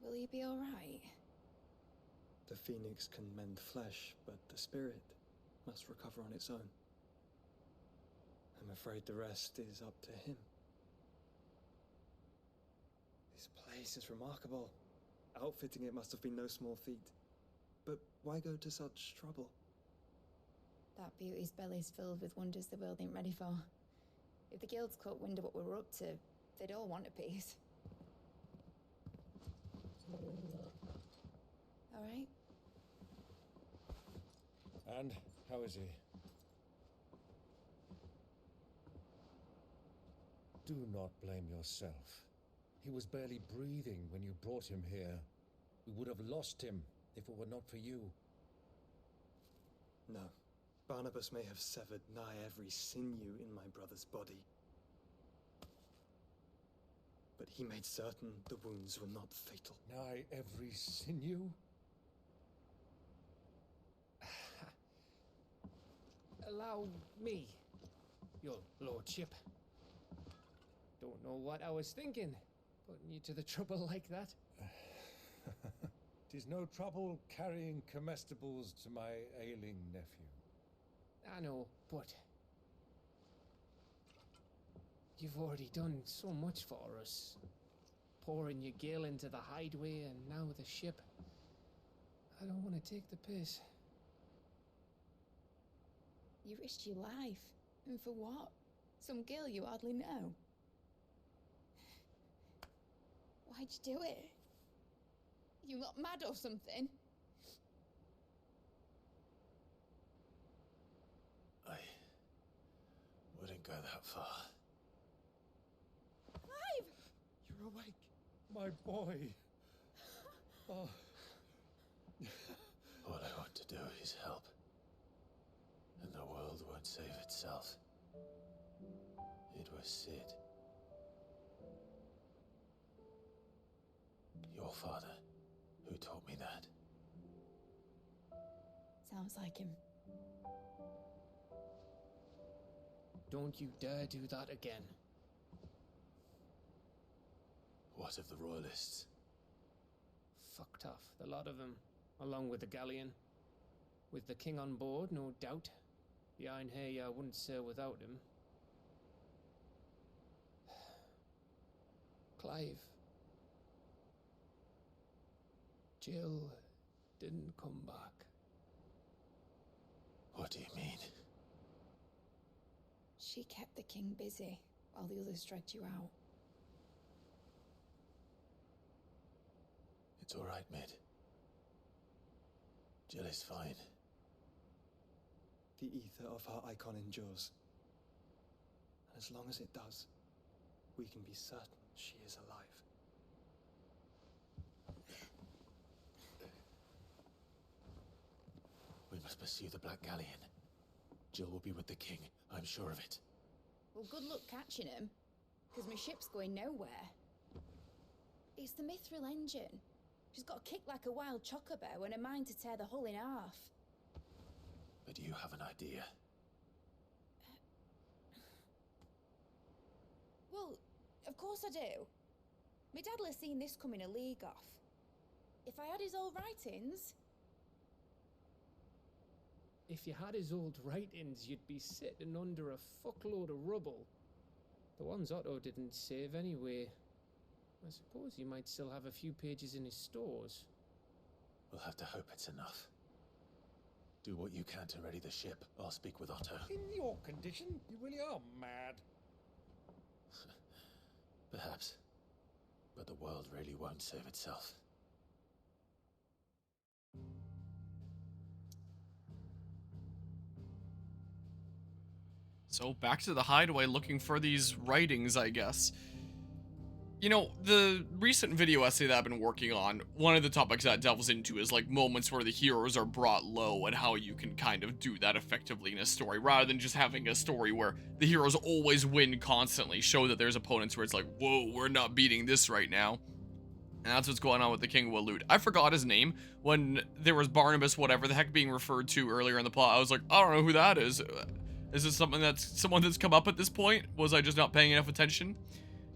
Will you be alright? The phoenix can mend flesh, but the spirit must recover on its own. I'm afraid the rest is up to him. This place is remarkable. Outfitting it must have been no small feat. But why go to such trouble? That beauty's belly's filled with wonders the world ain't ready for. If the guilds caught wind of what we're up to, they'd all want a piece. Alright? And how is he? Do not blame yourself. He was barely breathing when you brought him here. We would have lost him if it were not for you. No. Barnabas may have severed nigh every sinew in my brother's body. But he made certain the wounds were not fatal. Nigh every sinew? Allow me, your lordship. Don't know what I was thinking, putting you to the trouble like that. Tis no trouble carrying comestibles to my ailing nephew. I know, but you've already done so much for us. Pouring your gale into the hideaway and now the ship. I don't want to take the piss. You risked your life. And for what? Some girl you hardly know. Why'd you do it? You not mad or something? I wouldn't go that far. Clive! You're awake, my boy. Oh. All I want to do is help. And the world won't save itself. It was Sid. Your father, who taught me that. Sounds like him. Don't you dare do that again. What of the royalists? Fucked off, the lot of them, along with the galleon. With the king on board, no doubt. The Iron Hair wouldn't sail without him. Clive. Jill didn't come back. What do you mean? She kept the king busy while the others dragged you out. It's all right, Mid. Jill is fine. The ether of her icon endures. And as long as it does, we can be certain she is alive. We must pursue the Black Galleon. Jill will be with the king, I'm sure of it. Well, good luck catching him, because my ship's going nowhere. It's the Mithril engine. She's got a kick like a wild chocobo and a mind to tear the hull in half. But you have an idea. Well, of course I do. My dad'll have seen this coming a league off. If I had his old writings... If you had his old writings, you'd be sitting under a fuckload of rubble. The ones Otto didn't save anyway. I suppose you might still have a few pages in his stores. We'll have to hope it's enough. Do what you can to ready the ship. I'll speak with Otto. In your condition, you really are mad. Perhaps. But the world really won't save itself. So back to the hideaway looking for these writings, I guess. You know, the recent video essay that I've been working on, one of the topics that delves into is like moments where the heroes are brought low and how you can kind of do that effectively in a story, rather than just having a story where the heroes always win constantly. Show that there's opponents where it's like, whoa, we're not beating this right now. And that's what's going on with the King of Waloed. I forgot his name when there was Barnabas, whatever the heck, being referred to earlier in the plot. I was like, I don't know who that is. Is this someone that's come up at this point? Was I just not paying enough attention?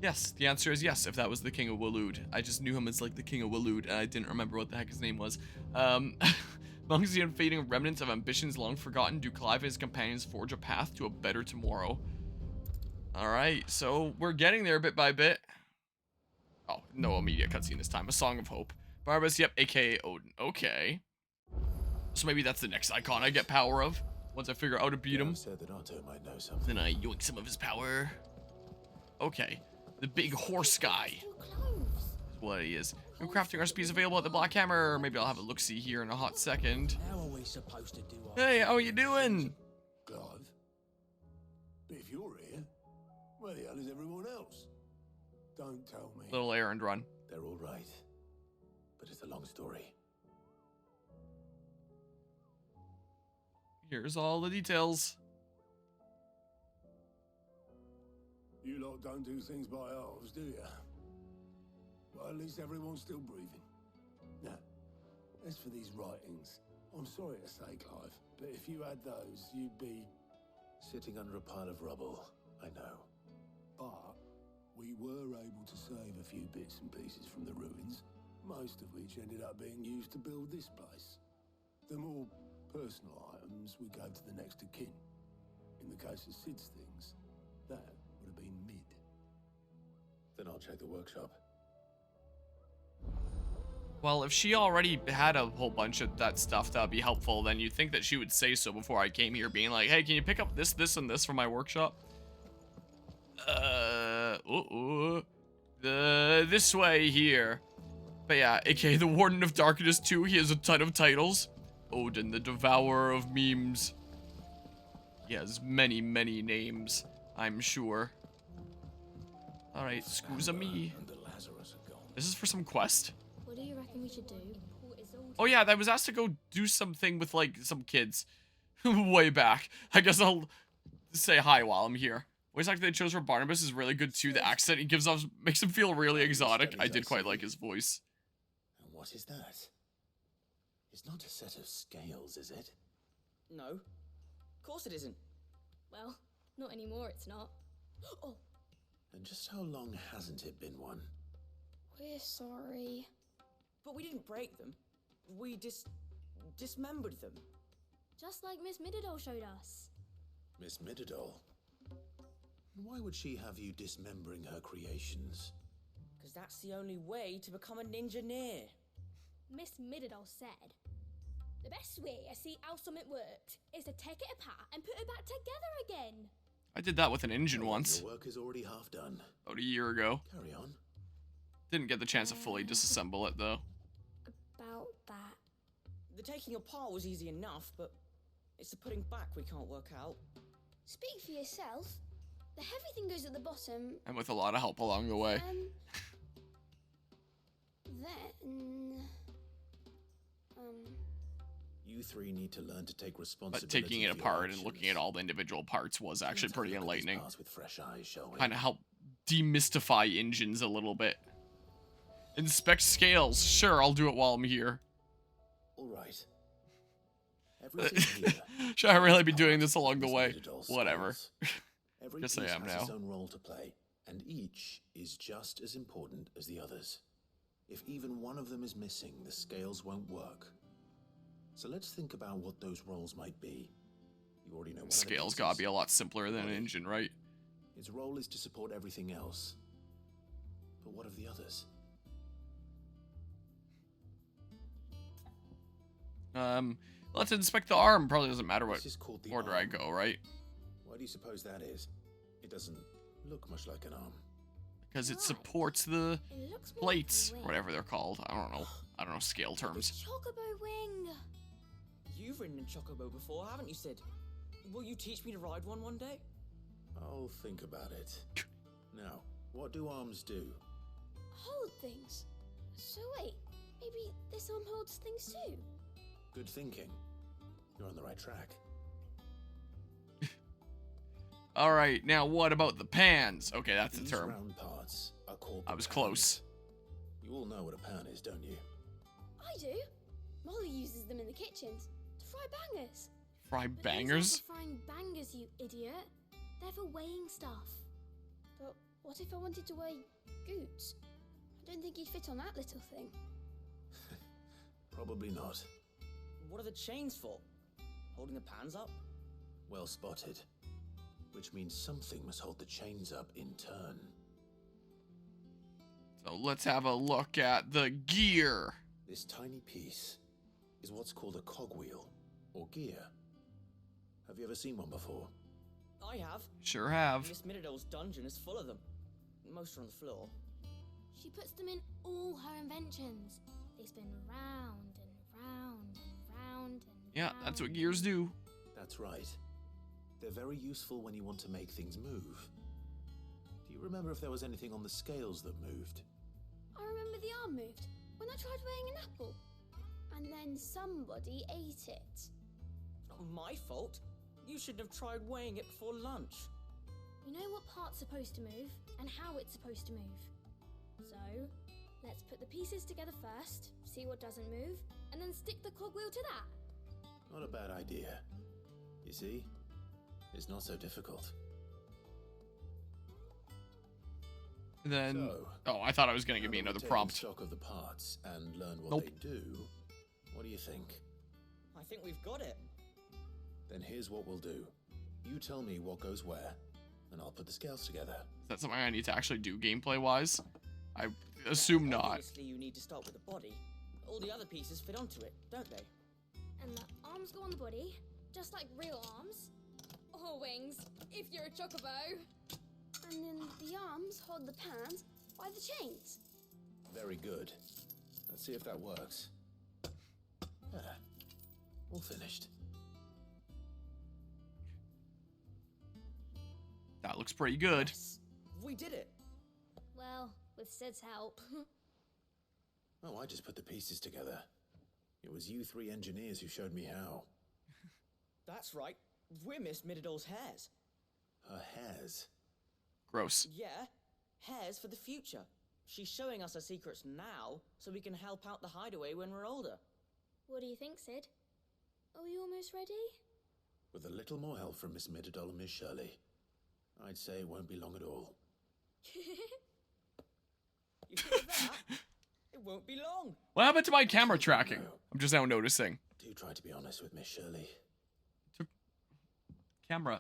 Yes, the answer is yes, if that was the King of Waloed. I just knew him as, like, the King of Waloed, and I didn't remember what the heck his name was. Amongst the unfading remnants of ambitions long forgotten, do Clive and his companions forge a path to a better tomorrow. Alright, so we're getting there bit by bit. Oh, no immediate cutscene this time. A Song of Hope. Barbas, yep, aka Odin. Okay. So maybe that's the next icon I get power of. Once I figure out how to beat him. Said that Otto might know something. Then I yoink some of his power. Okay. The big horse guy. Is what he is. New crafting recipes available at the Black Hammer. Maybe I'll have a look-see here in a hot second. How are we supposed to do Hey, how you doing? Clive? If you're here, where the hell is everyone else? Don't tell me. Little errand run. They're all right. But it's a long story. Here's all the details. You lot don't do things by halves, do you? Well, at least everyone's still breathing. Now, as for these writings, I'm sorry to say, Clive, but if you had those, you'd be... sitting under a pile of rubble, I know. But we were able to save a few bits and pieces from the ruins, most of which ended up being used to build this place. The more personal items we gave to the next of kin. In the case of Sid's things, that would have been mid. Then I'll check the workshop. Well, if she already had a whole bunch of that stuff that would be helpful, then you'd think that she would say so before I came here, being like, hey, can you pick up this, this, and this from my workshop? This way here. But yeah, aka the Warden of Darkness 2, he has a ton of titles. Odin, the Devourer of Memes. He has many, many names, I'm sure. Alright, scusa me. This is for some quest? What do you reckon we should do? Oh yeah, I was asked to go do something with, like, some kids. Way back. I guess I'll say hi while I'm here. Voice actor they chose for Barnabas is really good too. The accent he gives off makes him feel really exotic. I did quite like his voice. And what is that? It's not a set of scales, is it? No. Of course it isn't. Well, not anymore, it's not. Oh, And just how long hasn't it been one? we're sorry. But we didn't break them. We dismembered them. Just like Miss Mididol showed us. Miss Mididol? Why would she have you dismembering her creations? Because that's the only way to become a ninja-neer. Miss Mididol said, the best way I see how something worked is to take it apart and put it back together again. I did that with an engine once. Your work is already half done. About a year ago. Carry on. Didn't get the chance to fully disassemble it though. About that. The taking apart was easy enough, but it's the putting back we can't work out. Speak for yourself. The heavy thing goes at the bottom. And with a lot of help along the way. Then... You three need to learn to take responsibility. But taking it for your apart and actions. looking at all the individual parts was actually Let's pretty have a look at these enlightening. parts with fresh eyes, shall we? Kind of help demystify engines a little bit. Inspect scales. Sure, I'll do it while I'm here. All right. Everything here. Should I really be doing this along the Miss way? Mididol's Whatever. skills. Every Guess piece I am has now. its own role to play, and each is just as important as the others. If even one of them is missing, the scales won't work. So let's think about what those roles might be. You already know one of the Scales pieces. gotta be a lot simpler than an engine, right? Its role is to support everything else. But what of the others? Let's inspect the arm. Probably doesn't matter what This is called the order I arm. go, right? Why do you suppose that is? It doesn't look much like an arm. Because it Right. supports the It looks more plates, like a wing. whatever they're called. I don't know. I don't know scale The terms. chocobo wing. You've ridden a chocobo before, haven't you, Sid? Will you teach me to ride one day? I'll think about it. Now, what do arms do? Hold things. So wait, maybe this arm holds things too? Good thinking. You're on the right track. All right, now what about the pans? Okay, that's the These term. round parts are called I the was pan. close. You all know what a pan is, don't you? I do. Molly uses them in the kitchens to fry bangers. Fry But these bangers? aren't for frying bangers, you idiot. They're for weighing stuff. But What if I wanted to wear boots? I don't think he'd fit on that little thing. Probably not. What are the chains for? Holding the pans up? Well spotted. Which means something must hold the chains up in turn. So let's have a look at the gear. This tiny piece is what's called a cogwheel, or gear. Have you ever seen one before? I have. Sure have. Miss Miradol's dungeon is full of them. Most are on the floor. She puts them in all her inventions. They spin round and round and round and Yeah, that's what gears do. That's right. They're very useful when you want to make things move. Do you remember if there was anything on the scales that moved? I remember the arm moved when I tried weighing an apple. And then somebody ate it. Not my fault. You should have tried weighing it before lunch. We know what part's supposed to move and how it's supposed to move. So, let's put the pieces together first, see what doesn't move, and then stick the cogwheel to that. Not a bad idea. You see? It's not so difficult. Then, So, oh, I thought I was gonna give me now that another we've taken prompt. stock of the parts and learn what Nope. they do. What do you think? I think we've got it. Then here's what we'll do. You tell me what goes where, and I'll put the scales together. Is that something I need to actually do gameplay-wise? I assume not. Obviously, you need to start with the body. All the other pieces fit onto it, don't they? And the arms go on the body, just like real arms. Or wings, if you're a chocobo. And then the arms hold the pans by the chains. Very good. Let's see if that works. All finished. That looks pretty good. Yes, we did it. Well, with Sid's help. Oh, I just put the pieces together. It was you three engineers who showed me how. That's right. We're Miss Miradol's hairs. Her hairs. Gross. Yeah, hairs for the future. She's showing us her secrets now, so we can help out the hideaway when we're older. What do you think, Sid? Are we almost ready? With a little more help from Miss Miradol and Miss Shirley, I'd say it won't be long at all. You hear that? It won't be long. What happened to my camera tracking? I'm just now noticing. Do try to be honest with Miss Shirley. Camera.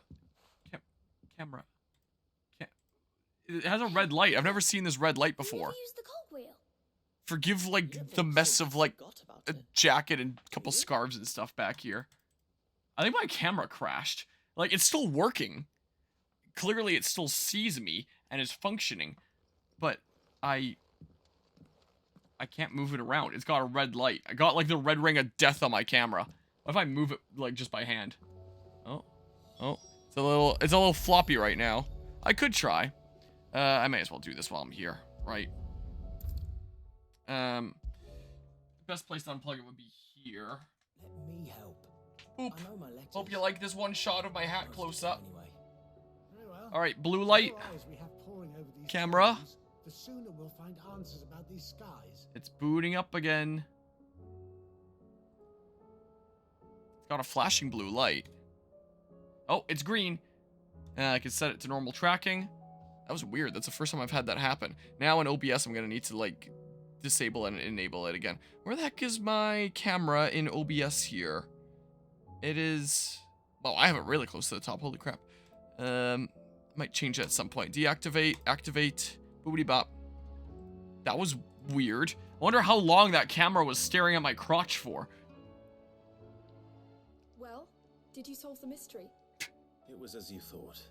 It has a red light. I've never seen this red light before. Use the cogwheel. Forgive, You like, don't the think mess Sid of, like, forgot about a it? jacket and a couple scarves and stuff back here. I think my camera crashed. Like, it's still working. Clearly, it still sees me and is functioning. But I can't move it around. It's got a red light. I got, like, the red ring of death on my camera. What if I move it, like, just by hand? Oh. It's a little floppy right now. I could try. I may as well do this while I'm here, right? The best place to unplug it would be here. Let me help. Boop. I know my letters. Hope you like this one shot of my hat close up. Anyway. Very well. All right, blue light. The more eyes we have poring over these Camera. stories, the sooner we'll find answers about these skies. It's booting up again. It's got a flashing blue light. Oh, it's green. I can set it to normal tracking. That was weird. That's the first time I've had that happen. Now in OBS, I'm going to need to, like, disable and enable it again. Where the heck is my camera in OBS here? It is... Well, I have it really close to the top. Holy crap. Might change it at some point. Deactivate, activate, boobity bop. That was weird. I wonder how long that camera was staring at my crotch for. Well, did you solve the mystery? It was as you thought.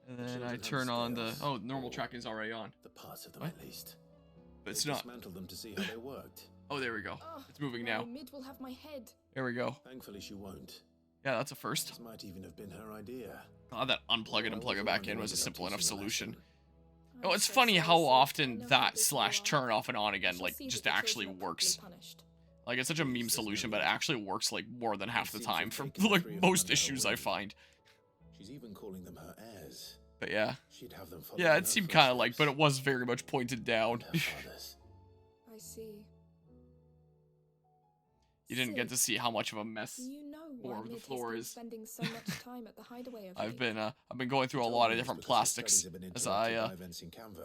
And then I turn on the... Oh, normal tracking's already on. The parts of them, What? at least. But it's They not. dismantled them to see how they worked. Oh, there we go. Oh, It's moving now now. Mid will have my head. There we go. Thankfully, she won't. Yeah, that's a first. This might even have been her idea. God, that unplug it and plug it back in was a Ended up simple enough teaching a solution. lesson. Oh, it's I'm so funny sorry, how Sid. I often know how that busy slash you are. turn off and on I again, shall like, see just that the actually children are works. properly punished. Like, it's such a meme solution, but it actually works, like, more than half the Seems time to for, have taken like, three of most them issues I away. find. She's even calling them her heirs. But yeah. She'd have them follow Yeah, in it her seemed kind of like, but footsteps. it was very much pointed down. And her father's. I see. You didn't get to see how much of a mess Do you know more why of the Mid floor has been is. spending so much time at the hideaway of I've late? been going through a lot of different plastics as I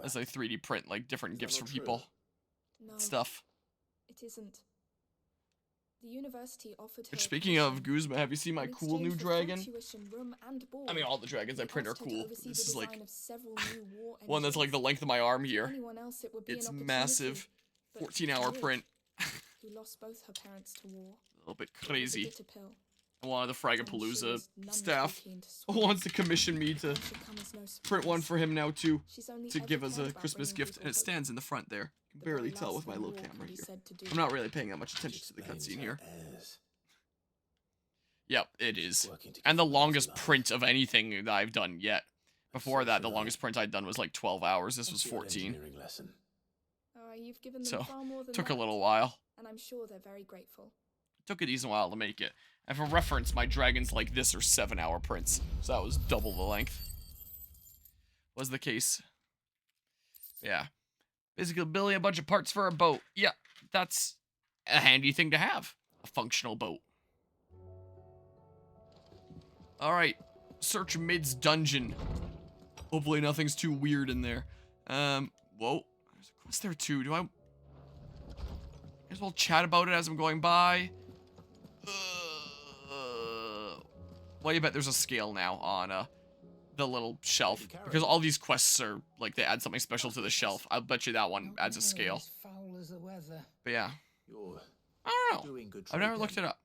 3D print like different gifts for people, No, stuff. it isn't. The university offered her Which, a speaking of commission Guzma, have you seen my in cool exchange new for full dragon? tuition, room, and board. I mean, all the dragons I He print are asked her to cool. oversee This the is like design of several new war one that's like the engines. length of my arm To here. anyone else, it would be It's an massive, opportunity, but 14-hour Mid, print. who lost both her parents to war, A little bit it was a crazy. bitter pill. One of the And she Fragapalooza was none too staff keen to swallow. wants to commission me to It should come as no print one surprise. for him now too, She's only to ever give as cared a about Christmas bringing gift, people and it hope. stands in the front there. You can The barely very tell last with my thing little war camera could be here. said to do. I'm not really paying that much attention to the cutscene here. Yep, it is. And the longest print of anything that I've done yet. Before that, the longest print I'd done was like 12 hours. This was 14. You've given them So, far more than took a that, little while. and I'm sure they're very grateful. Took a decent while to make it. And for reference, my dragons like this are 7-hour prints. So that was double the length. Was the case. Yeah. Basically building a bunch of parts for a boat. Yeah, that's a handy thing to have. A functional boat. Alright. Search Mid's dungeon. Hopefully nothing's too weird in there. Whoa. There's a quest there too. Do I... Might as well chat about it as I'm going by. Well, you bet there's a scale now on the little shelf, because all these quests are like they add something special to the shelf. I'll bet you that one adds a scale. Foul as the weather. But yeah, You're I don't know. doing good I've never trade looked then. it up.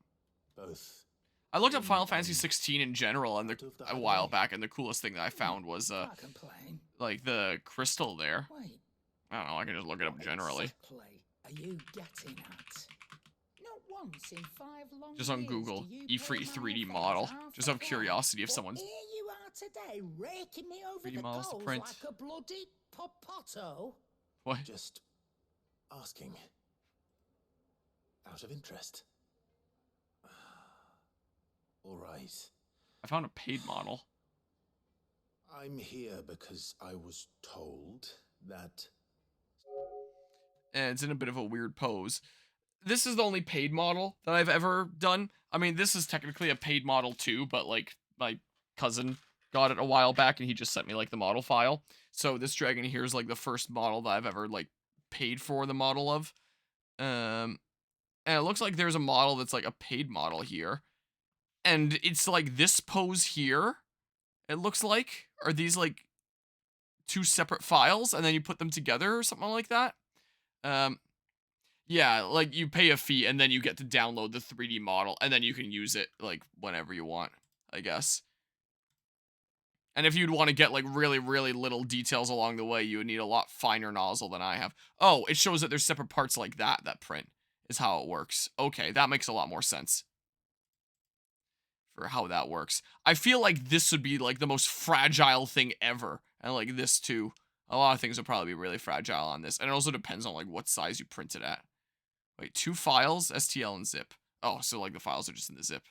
Both. I looked up Final Fantasy 16 in general, and Out of the a while highway. back, and the coolest thing that I found was Can't complain. like the crystal there. Wait, I don't know. I can just look it up what generally. exactly are you getting at? Not once in 5 long Just on years Google, do you E-Free play 3D my model. affairs half Just out of the curiosity if But someone's... here you are today, raking me over 3D the models to coals print. like a bloody popoto. What? Just asking. Out of interest. All right. I found a paid model. I'm here because I was told that. And it's in a bit of a weird pose. This is the only paid model that I've ever done. I mean, this is technically a paid model too, but like my cousin got it a while back and he just sent me like the model file. So this dragon here is like the first model that I've ever like paid for the model of. And it looks like there's a model that's like a paid model here. And it's like this pose here. It looks like, are these like 2 separate files and then you put them together or something like that? Yeah, like you pay a fee and then you get to download the 3D model and then you can use it like whenever you want, I guess. And if you'd want to get like really, really little details along the way, you would need a lot finer nozzle than I have. Oh, it shows that there's separate parts like that print is how it works. Okay, that makes a lot more sense for how that works. I feel like this would be like the most fragile thing ever. And like this too. A lot of things would probably be really fragile on this. And it also depends on like what size you print it at. Wait, 2 files, STL and zip. Oh, so like the files are just in the zip.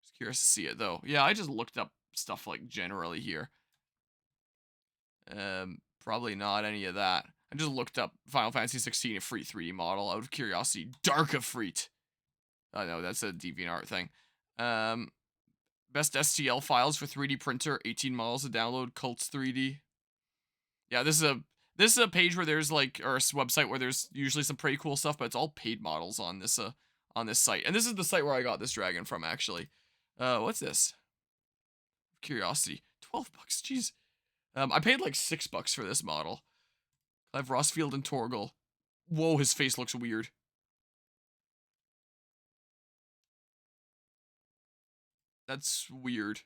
Just curious to see it though. Yeah, I just looked up stuff like generally here. Probably not any of that. I just looked up Final Fantasy 16 a free 3D model out of curiosity. Dark of Freet. I know that's a DeviantArt thing. Best STL files for 3D printer, 18 models to download, Cults 3D. Yeah, this is a page where there's like, or a website where there's usually some pretty cool stuff, but it's all paid models on this site. And this is the site where I got this dragon from, actually. What's this? Curiosity. $12, jeez. I paid like $6 for this model. I have Rossfield and Torgal. Whoa, his face looks weird. That's weird.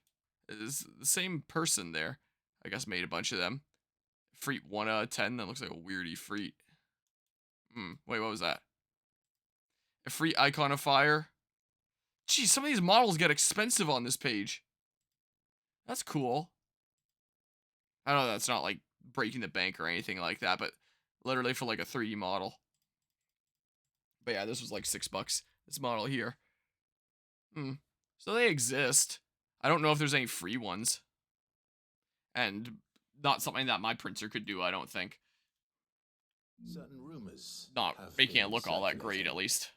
It's the same person there. I guess made a bunch of them. Freet 1 out of 10. That looks like a weirdy Freet. Wait, what was that? A Freet Icon of Fire. Geez, some of these models get expensive on this page. That's cool. I know that's not like breaking the bank or anything like that, but literally for like a 3D model. But yeah, this was like $6. This model here. So they exist. I don't know if there's any free ones. And not something that my printer could do, I don't think. Certain rumors. Not making it look all that great, at least.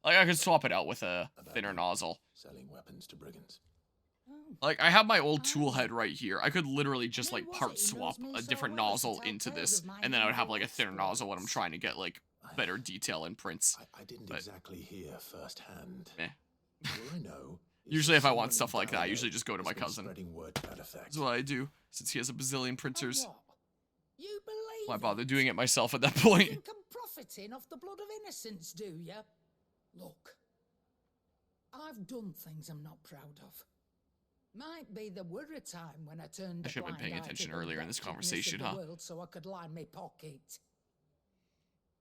Like, I could swap it out with a thinner nozzle. Selling weapons to brigands. Like, I have my old tool head right here. I could literally just, like, part swap a different nozzle into this, and then I would have, like, a thinner nozzle when I'm trying to get, like, better detail in prints. I didn't exactly hear firsthand. Eh. All I know Usually if I want stuff like that, I usually just go to my cousin. Word to that effect. That's what I do, since he has a bazillion printers. You believe Why bother doing it myself at that point? You think I'm profiting off the blood of innocence, do you? Look, I've done things I'm not proud of. Might be there were a time when I turned I should have been paying attention earlier in this conversation, huh? World so I could line my pocket.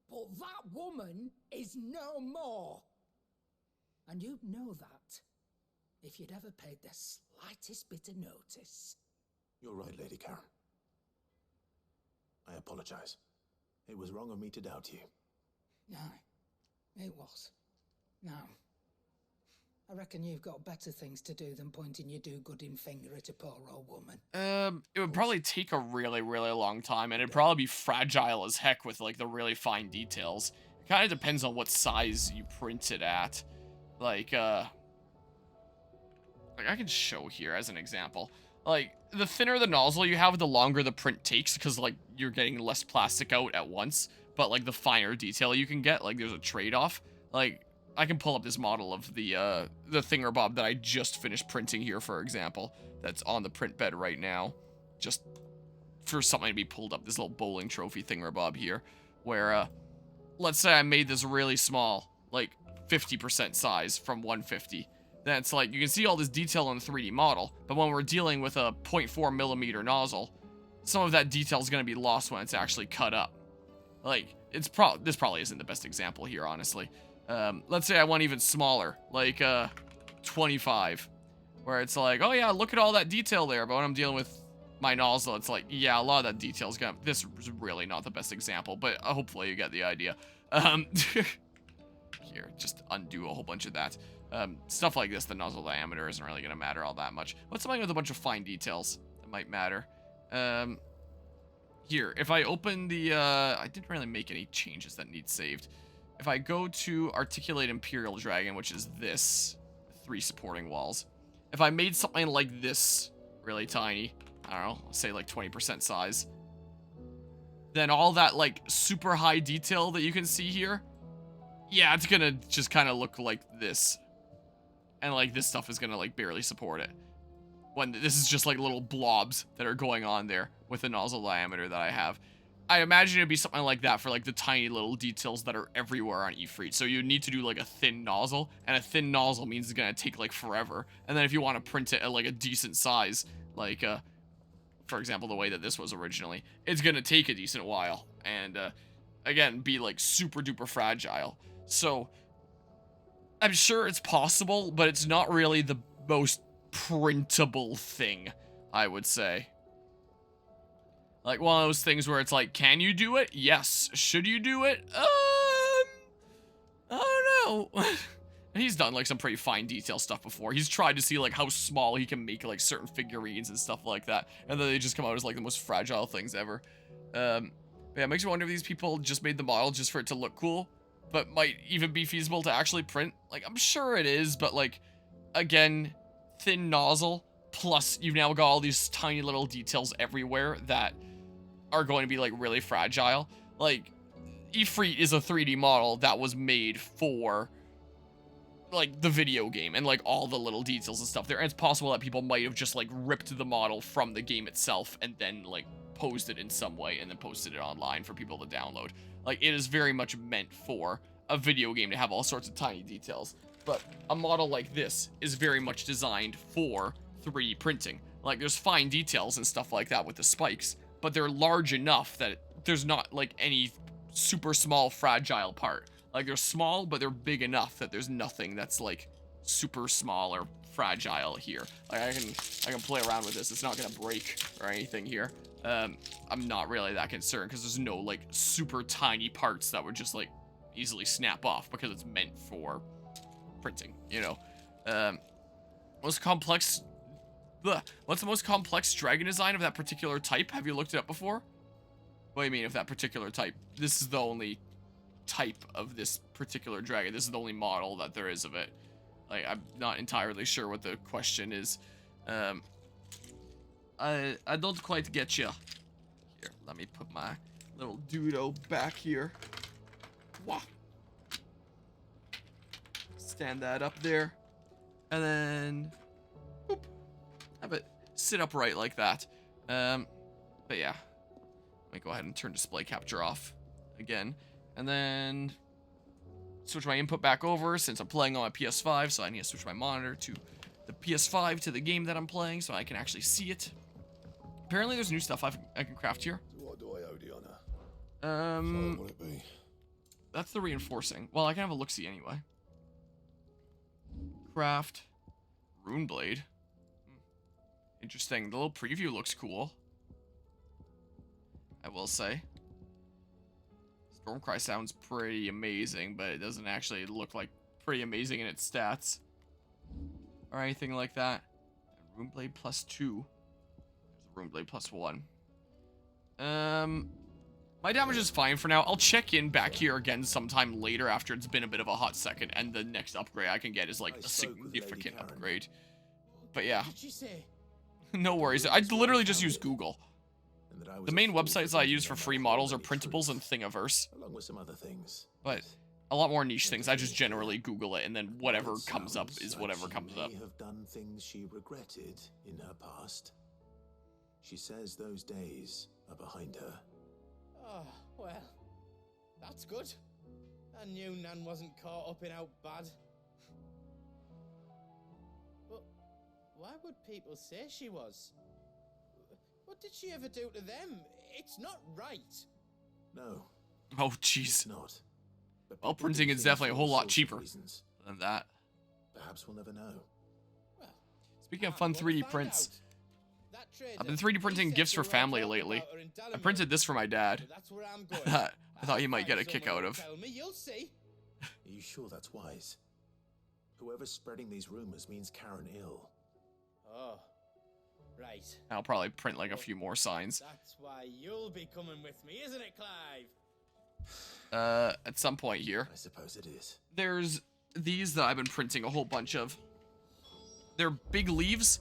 But that woman is no more. And you'd know that if you'd ever paid the slightest bit of notice. You're right, Lady Karen. I apologize. It was wrong of me to doubt you. Aye, it was. Now, I reckon you've got better things to do than pointing your do-gooding finger at a poor old woman. It would probably take a really, really long time, and it'd probably be fragile as heck with, like, the really fine details. It kind of depends on what size you print it at. Like, I can show here as an example. Like, the thinner the nozzle you have, the longer the print takes, because, like, you're getting less plastic out at once. But, like, the finer detail you can get, like, there's a trade-off. Like, I can pull up this model of the thingamabob that I just finished printing here, for example. That's on the print bed right now. Just for something to be pulled up, this little bowling trophy thingamabob here. Where, let's say I made this really small, like 50% size from 150. Then it's like, you can see all this detail on the 3D model, but when we're dealing with a 0.4 millimeter nozzle, some of that detail is going to be lost when it's actually cut up. Like, this probably isn't the best example here, honestly. Let's say I want even smaller, like 25, where it's like, oh yeah, look at all that detail there, but when I'm dealing with my nozzle, it's like, yeah, a lot of that detail is gonna, this is really not the best example, but hopefully you get the idea. Here, just undo a whole bunch of that. Stuff like this, the nozzle diameter isn't really gonna matter all that much. What's something with a bunch of fine details that might matter? Here, if I open the, I didn't really make any changes that need saved. If I go to Articulate Imperial Dragon, which is this, 3 supporting walls. If I made something like this, really tiny, I don't know, say like 20% size, then all that like super high detail that you can see here, yeah, it's gonna just kind of look like this. And like this stuff is gonna like barely support it. When this is just like little blobs that are going on there with the nozzle diameter that I have. I imagine it'd be something like that for like the tiny little details that are everywhere on Ifrit. So you need to do like a thin nozzle, and a thin nozzle means it's gonna take like forever. And then if you want to print it at like a decent size, like for example the way that this was originally, it's gonna take a decent while, and again be like super duper fragile. So I'm sure it's possible, but it's not really the most printable thing, I would say. Like, one of those things where it's like, can you do it? Yes. Should you do it? I don't know. He's done, like, some pretty fine detail stuff before. He's tried to see, like, how small he can make, like, certain figurines and stuff like that. And then they just come out as, like, the most fragile things ever. Yeah, it makes me wonder if these people just made the model just for it to look cool, but might even be feasible to actually print. Like, I'm sure it is, but, like, again, thin nozzle, plus you've now got all these tiny little details everywhere that are going to be like really fragile. Like, Ifrit is a 3D model that was made for like the video game and like all the little details and stuff there. And it's possible that people might have just like ripped the model from the game itself and then like posed it in some way and then posted it online for people to download. Like, it is very much meant for a video game to have all sorts of tiny details. But a model like this is very much designed for 3D printing. Like, there's fine details and stuff like that with the spikes, but they're large enough that there's not like any super small fragile part. Like, they're small, but they're big enough that there's nothing that's like super small or fragile here. Like, I can play around with this. It's not gonna break or anything here. I'm not really that concerned because there's no like super tiny parts that would just like easily snap off because it's meant for printing, you know. What's the most complex dragon design of that particular type? Have you looked it up before? What do you mean of that particular type? This is the only type of this particular dragon. This is the only model that there is of it. Like, I'm not entirely sure what the question is. I don't quite get you. Here, let me put my little dudo back here. Wah. Stand that up there. And then, boop, have it sit upright like that. But yeah, let me go ahead and turn display capture off again. And then switch my input back over since I'm playing on my PS5, so I need to switch my monitor to the PS5 to the game that I'm playing so I can actually see it. Apparently there's new stuff I can craft here. What do I owe the honor? So what it be? That's the reinforcing. Well, I can have a look-see anyway. Craft. Rune blade. Interesting. The little preview looks cool. I will say. Stormcry sounds pretty amazing, but it doesn't actually look like pretty amazing in its stats. Or anything like that. Rune blade plus 2. There's a rune blade plus 1. My damage is fine for now. I'll check in back here again sometime later after it's been a bit of a hot second, and the next upgrade I can get is like a significant upgrade. But yeah. No worries. I literally just use Google. The main websites I use for free models are Printables and Thingiverse. Along with some other things. But a lot more niche things. I just generally Google it, and then whatever comes up is whatever comes up. She may have done things she regretted in her past. She says those days are behind her. Oh, well, that's good. I knew Nan wasn't caught up in how bad. But why would people say she was? What did she ever do to them? It's not right. No. Oh, jeez. Not. Well, printing is definitely a whole lot cheaper than that. Perhaps we'll never know. Well, speaking of fun 3D prints, I've been 3D printing gifts for family lately. I printed this for my dad. I thought he might get a kick out of. Are you sure that's wise? Whoever's spreading these rumors means Karen ill. Oh, right. I'll probably print like a few more signs. That's why you'll be coming with me, isn't it, Clive? At some point here. I suppose it is. There's these that I've been printing a whole bunch of. They're big leaves,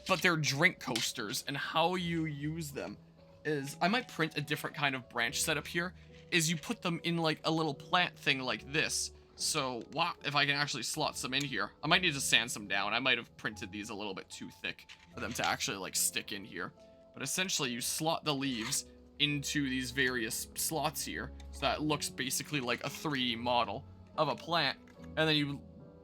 but they're drink coasters, and how you use them is, I might print a different kind of branch setup here, is you put them in like a little plant thing like this. So, wow, if I can actually slot some in here. I might need to sand some down. I might have printed these a little bit too thick for them to actually like stick in here. But essentially you slot the leaves into these various slots here, so that it looks basically like a 3D model of a plant, and then you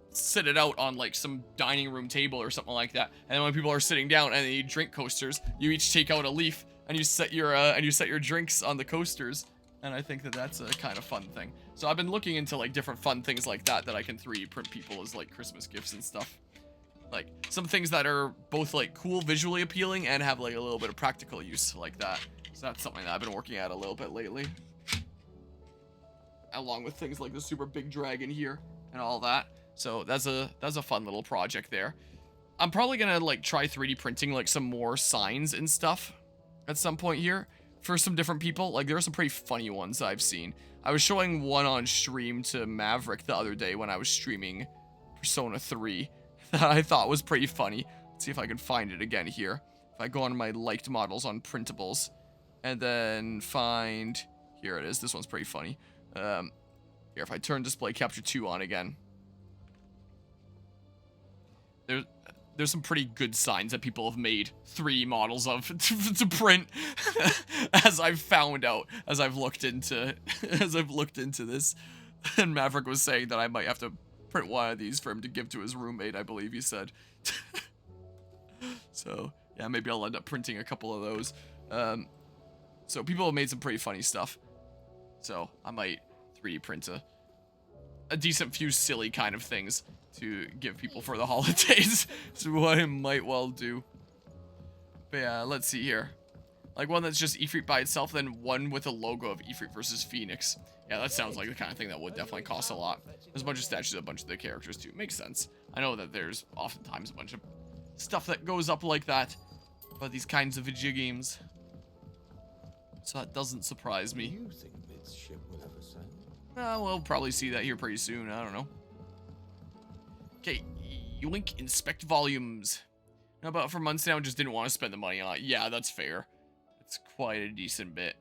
sit it out on like some dining room table or something like that, and then when people are sitting down and they need drink coasters, you each take out a leaf and you set your drinks on the coasters, and I think that that's a kind of fun thing. So I've been looking into like different fun things like that I can 3D print people as like Christmas gifts and stuff. Like some things that are both like cool, visually appealing, and have like a little bit of practical use like that. So that's something that I've been working at a little bit lately. Along with things like the super big dragon here and all that. So that's a fun little project there. I'm probably gonna like try 3D printing like some more signs and stuff at some point here for some different people. Like there are some pretty funny ones I've seen. I was showing one on stream to Maverick the other day when I was streaming Persona 3 that I thought was pretty funny. Let's see if I can find it again here. If I go on my liked models on printables and then find, here it is. This one's pretty funny. Here, if I turn display capture 2 on again, there's some pretty good signs that people have made 3D models of to print, as I've found out, as I've looked into this. And Maverick was saying that I might have to print one of these for him to give to his roommate, I believe he said. So yeah, maybe I'll end up printing a couple of those. So people have made some pretty funny stuff. So I might 3D print a decent few silly kind of things to give people for the holidays. So what I might well do. But yeah, let's see here. Like one that's just Ifrit by itself, then one with a logo of Ifrit versus Phoenix. Yeah, that sounds like the kind of thing that would definitely cost a lot. There's a bunch of statues of a bunch of the characters too. Makes sense. I know that there's oftentimes a bunch of stuff that goes up like that about these kinds of video games. So that doesn't surprise me. Do you think this ship will ever sail? We'll probably see that here pretty soon. I don't know. Okay, yoink, inspect volumes. How about for months now, just didn't want to spend the money on it. Yeah, that's fair. It's quite a decent bit.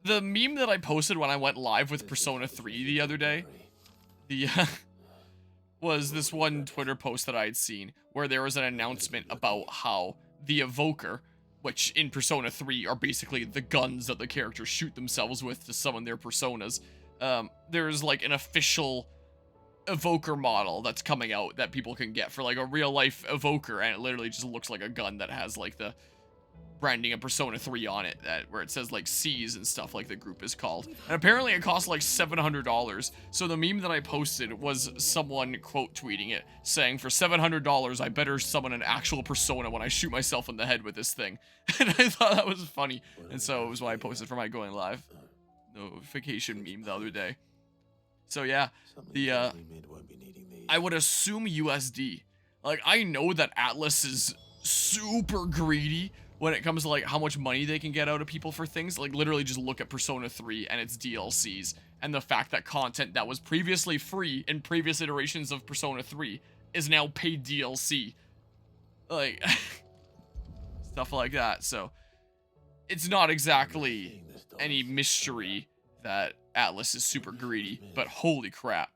The meme that I posted when I went live with Persona 3 the other day, was this one Twitter post that I had seen where there was an announcement about how the Evoker, which in Persona 3 are basically the guns that the characters shoot themselves with to summon their personas, there's like an official Evoker model that's coming out that people can get for like a real life Evoker, and it literally just looks like a gun that has like the branding of Persona 3 on it, that where it says like C's and stuff, like the group is called. And apparently it costs like $700. So the meme that I posted was someone quote tweeting it saying, for $700 I better summon an actual Persona when I shoot myself in the head with this thing. And I thought that was funny, and so it was why I posted for my going live notification meme the other day. So yeah, I would assume USD. Like, I know that Atlas is super greedy when it comes to like how much money they can get out of people for things. Like, literally just look at Persona 3 and its DLCs, and the fact that content that was previously free in previous iterations of Persona 3 is now paid DLC. Like, stuff like that. So it's not exactly any mystery that Atlas is super greedy, but holy crap.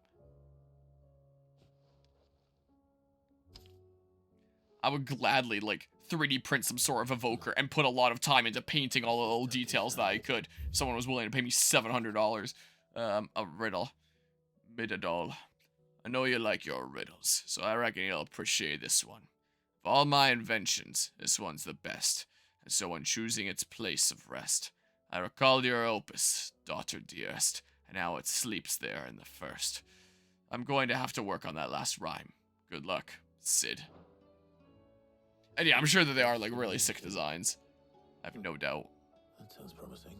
I would gladly, like, 3D print some sort of Evoker and put a lot of time into painting all the little details that I could. If someone was willing to pay me $700. A riddle. Midadol. I know you like your riddles, so I reckon you'll appreciate this one. Of all my inventions, this one's the best, and so when choosing its place of rest, I recalled your opus, daughter dearest, and now it sleeps there in the first. I'm going to have to work on that last rhyme. Good luck, Sid. And yeah, I'm sure that they are, like, really sick designs. I have no doubt. That sounds promising.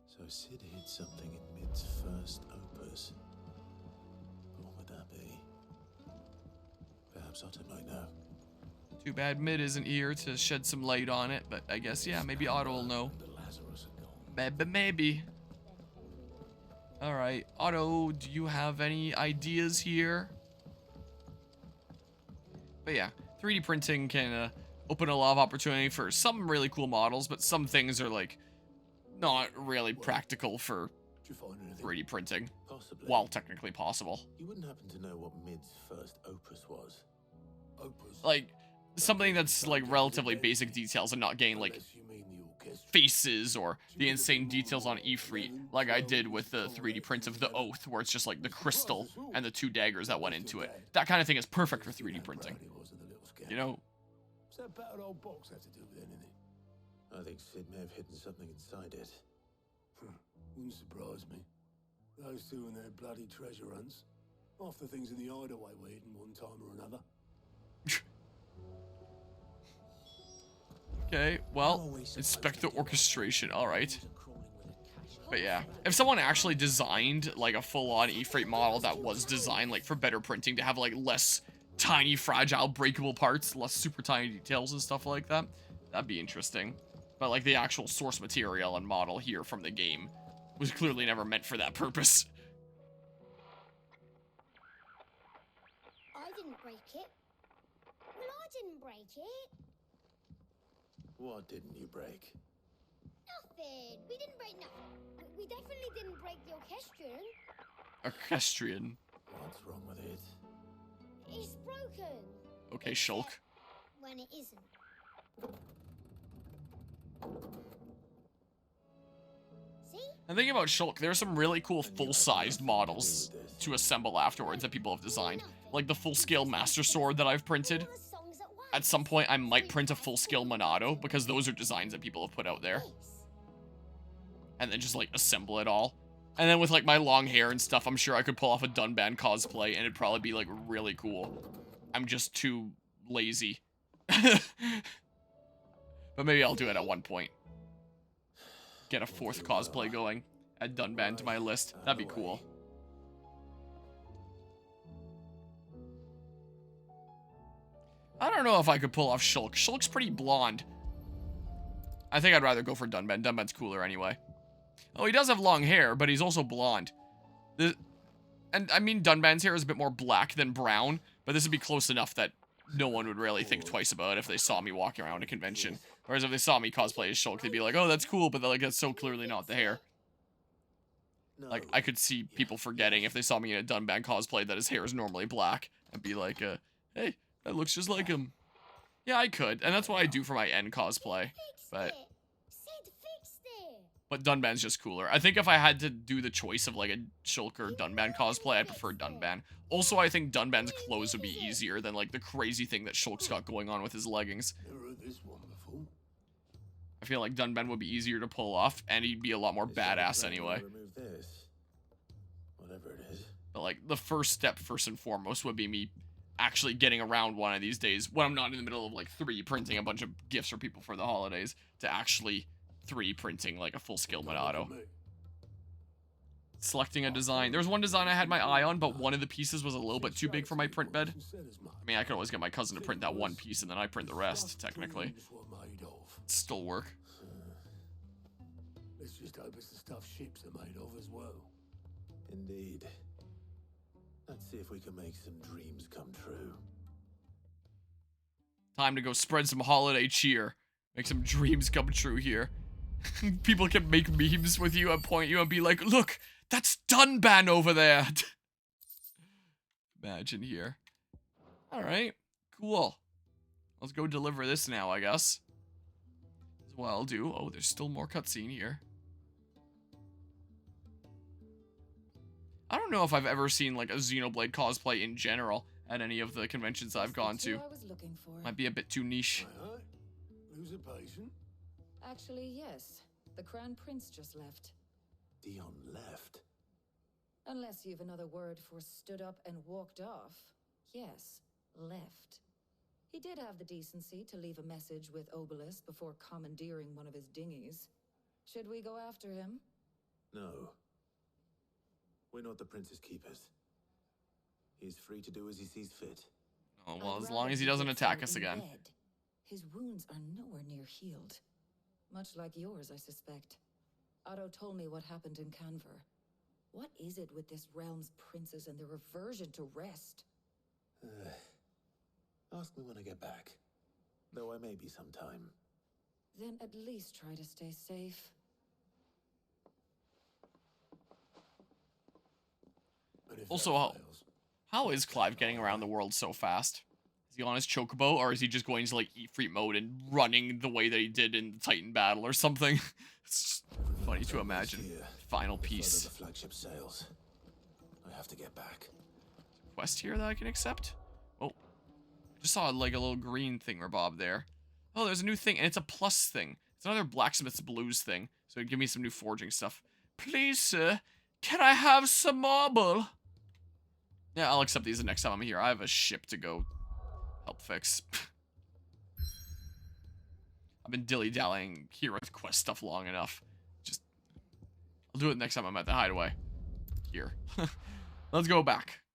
So Sid hid something in Mid's first opus. What would that be? Perhaps Otto might know. Too bad Mid isn't here to shed some light on it, but I guess, yeah, maybe Otto will know. Maybe. Alright, Otto, do you have any ideas here? But yeah, 3D printing can open a lot of opportunity for some really cool models, but some things are, like, not really practical for 3D printing, while technically possible. You wouldn't happen to know what Mid's first opus was? Like, something that's, like, relatively basic details and not getting, like, faces or the insane details on Ifrit, like I did with the 3D print of the Oath, where it's just, like, the crystal and the 2 daggers that went into it. That kind of thing is perfect for 3D printing. You know? What's that battered old box have to do with anything? I think Sid may have hidden something inside it. Wouldn't surprise me. Those two and their bloody treasure hunts. Half the things in the hideaway were hidden one time or another. Okay, well, inspect the orchestration, alright. But yeah, if someone actually designed, like, a full-on Ifrit model that was designed, like, for better printing, to have, like, less tiny, fragile, breakable parts, less super tiny details and stuff like that, that'd be interesting. But, like, the actual source material and model here from the game was clearly never meant for that purpose. I didn't break it. Well, I didn't break it. What didn't you break? Nothing. We didn't break nothing. We definitely didn't break the orchestrion. Orchestrion. What's wrong with it? It's broken. Okay, Shulk. When it isn't. See? And thinking about Shulk, there are some really cool full-sized models to assemble afterwards that people have designed. Like the full-scale Master Sword that I've printed. At some point, I might print a full-scale Monado, because those are designs that people have put out there. And then just, like, assemble it all. And then with, like, my long hair and stuff, I'm sure I could pull off a Dunban cosplay, and it'd probably be, like, really cool. I'm just too lazy. But maybe I'll do it at one point. Get a 4th cosplay going. Add Dunban to my list. That'd be cool. I don't know if I could pull off Shulk. Shulk's pretty blonde. I think I'd rather go for Dunban. Dunban's cooler anyway. Oh, he does have long hair, but he's also blonde. And I mean, Dunban's hair is a bit more black than brown, but this would be close enough that no one would really think twice about it if they saw me walking around a convention. Whereas if they saw me cosplay as Shulk, they'd be like, oh, that's cool, but like, that's so clearly not the hair. Like, I could see people forgetting if they saw me in a Dunban cosplay that his hair is normally black, and be like, hey, that looks just like him. Yeah, I could, and that's what I do for my N cosplay, but Dunban's just cooler. I think if I had to do the choice of like a Shulk or Dunban cosplay, I'd prefer Dunban. Also, I think Dunban's clothes would be easier than like the crazy thing that Shulk's got going on with his leggings. I feel like Dunban would be easier to pull off, and he'd be a lot more badass anyway. Whatever it is. But like, the first step, first and foremost, would be me actually getting around one of these days, when I'm not in the middle of like 3D printing a bunch of gifts for people for the holidays, to actually 3D printing like a full-scale Monado. Selecting a design. There was one design I had my eye on, but one of the pieces was a little bit too big for my print bed. I mean, I could always get my cousin to print that one piece, and then I print the rest, technically. It'd still work. Let's just hope it's the stuff ships are made of as well. Indeed. Let's see if we can make some dreams come true. Time to go spread some holiday cheer. Make some dreams come true here. People can make memes with you and point you and be like, look, that's Dunban over there. Imagine here. Alright, cool. Let's go deliver this now, I guess. That's what I'll do. Oh, there's still more cutscene here. I don't know if I've ever seen like a Xenoblade cosplay in general at any of the conventions I've gone to. Might be a bit too niche. Lose a patient? Actually, yes. The Crown Prince just left. Dion left? Unless you've another word for stood up and walked off. Yes, left. He did have the decency to leave a message with Obelisk before commandeering one of his dinghies. Should we go after him? No. We're not the Prince's keepers. He's free to do as he sees fit. Oh, well, as long as he doesn't attack us again. His wounds are nowhere near healed. Much like yours, I suspect. Otto told me what happened in Canver. What is it with this realm's princes and their aversion to rest? Ask me when I get back. Though I may be sometime. Then at least try to stay safe. Also, how is Clive getting around the world so fast? Is he on his chocobo, or is he just going to like Ifrit mode and running the way that he did in the Titan battle or something? It's just funny to imagine. Final piece. The flagship sails. I have to get back. Quest here that I can accept? Oh, just saw like a little green thingamabob there. Oh, there's a new thing, and it's a plus thing. It's another Blacksmith's Blues thing, so it'd give me some new forging stuff. Please, sir, can I have some marble? Yeah, I'll accept these the next time I'm here. I have a ship to go help fix. I've been dilly-dallying here with quest stuff long enough. I'll do it next time I'm at the hideaway. Here. Let's go back.